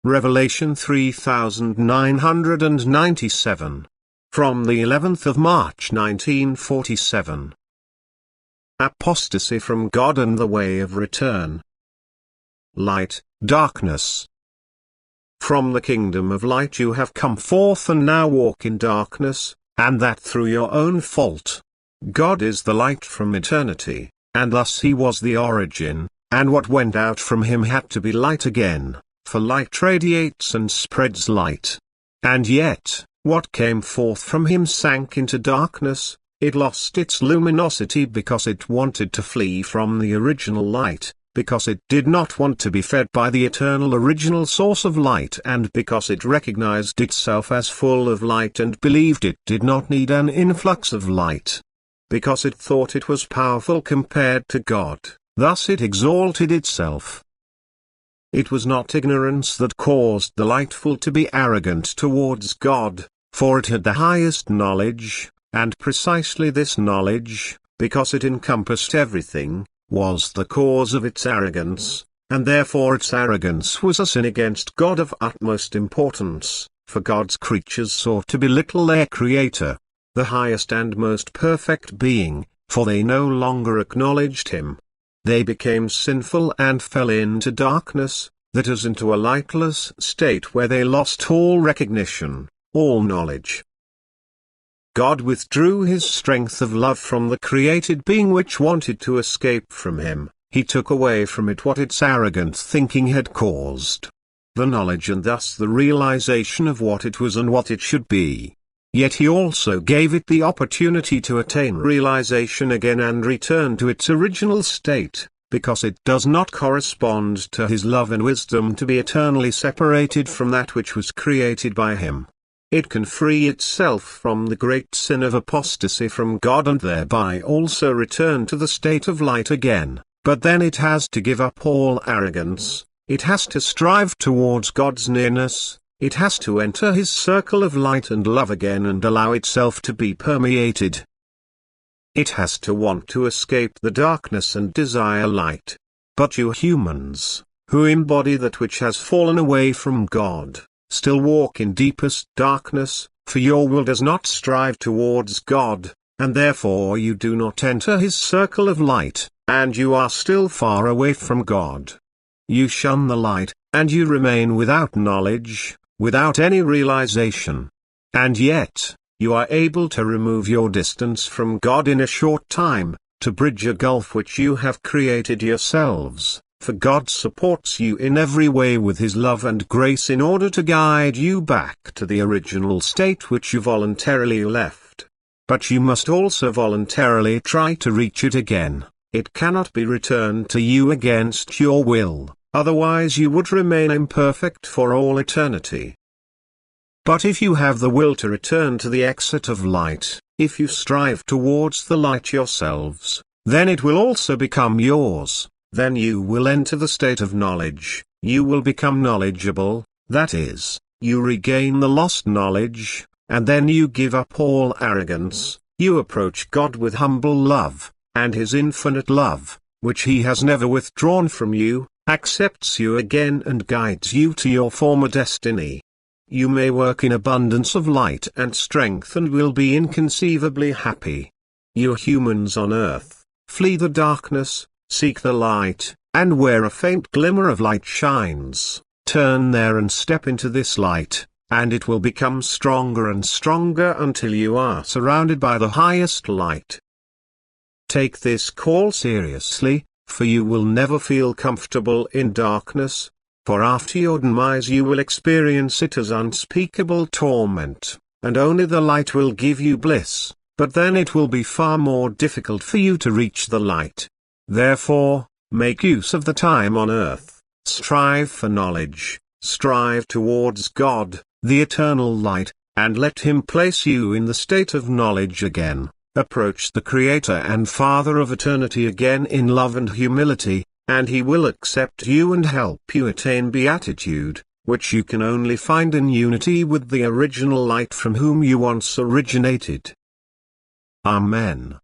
Revelation 3997. From the 11th of March 1947. Apostasy from God and the way of return. Light, darkness. From the kingdom of light you have come forth and now walk in darkness, and that through your own fault. God is the light from eternity, and thus he was the origin, and what went out from him had to be light again, for light radiates and spreads light. And yet, what came forth from him sank into darkness, it lost its luminosity because it wanted to flee from the original light, because it did not want to be fed by the eternal original source of light, and because it recognized itself as full of light and believed it did not need an influx of light. Because it thought it was powerful compared to God, thus it exalted itself. It was not ignorance that caused the lightful to be arrogant towards God, for it had the highest knowledge, and precisely this knowledge, because it encompassed everything, was the cause of its arrogance, and therefore its arrogance was a sin against God of utmost importance, for God's creatures sought to belittle their Creator, the highest and most perfect being, for they no longer acknowledged him. They became sinful and fell into darkness, that is into a lightless state where they lost all recognition, all knowledge. God withdrew his strength of love from the created being which wanted to escape from him. He took away from it what its arrogant thinking had caused, the knowledge and thus the realization of what it was and what it should be. Yet he also gave it the opportunity to attain realization again and return to its original state, because it does not correspond to his love and wisdom to be eternally separated from that which was created by him. It can free itself from the great sin of apostasy from God and thereby also return to the state of light again, but then it has to give up all arrogance, it has to strive towards God's nearness, it has to enter his circle of light and love again and allow itself to be permeated. It has to want to escape the darkness and desire light. But you humans, who embody that which has fallen away from God, still walk in deepest darkness, for your will does not strive towards God, and therefore you do not enter his circle of light, and you are still far away from God. You shun the light, and you remain without knowledge, without any realization. And yet, you are able to remove your distance from God in a short time, to bridge a gulf which you have created yourselves. For God supports you in every way with his love and grace in order to guide you back to the original state which you voluntarily left. But you must also voluntarily try to reach it again. It cannot be returned to you against your will, otherwise you would remain imperfect for all eternity. But if you have the will to return to the exit of light, if you strive towards the light yourselves, then it will also become yours. Then you will enter the state of knowledge, you will become knowledgeable, that is, you regain the lost knowledge, and then you give up all arrogance, you approach God with humble love, and his infinite love, which he has never withdrawn from you, accepts you again and guides you to your former destiny. You may work in abundance of light and strength and will be inconceivably happy. You humans on earth, flee the darkness, seek the light, and where a faint glimmer of light shines, turn there and step into this light, and it will become stronger and stronger until you are surrounded by the highest light. Take this call seriously, for you will never feel comfortable in darkness, for after your demise you will experience it as unspeakable torment, and only the light will give you bliss, but then it will be far more difficult for you to reach the light. Therefore, make use of the time on earth, strive for knowledge, strive towards God, the eternal light, and let him place you in the state of knowledge again. Approach the Creator and Father of eternity again in love and humility, and he will accept you and help you attain beatitude, which you can only find in unity with the original light from whom you once originated. Amen.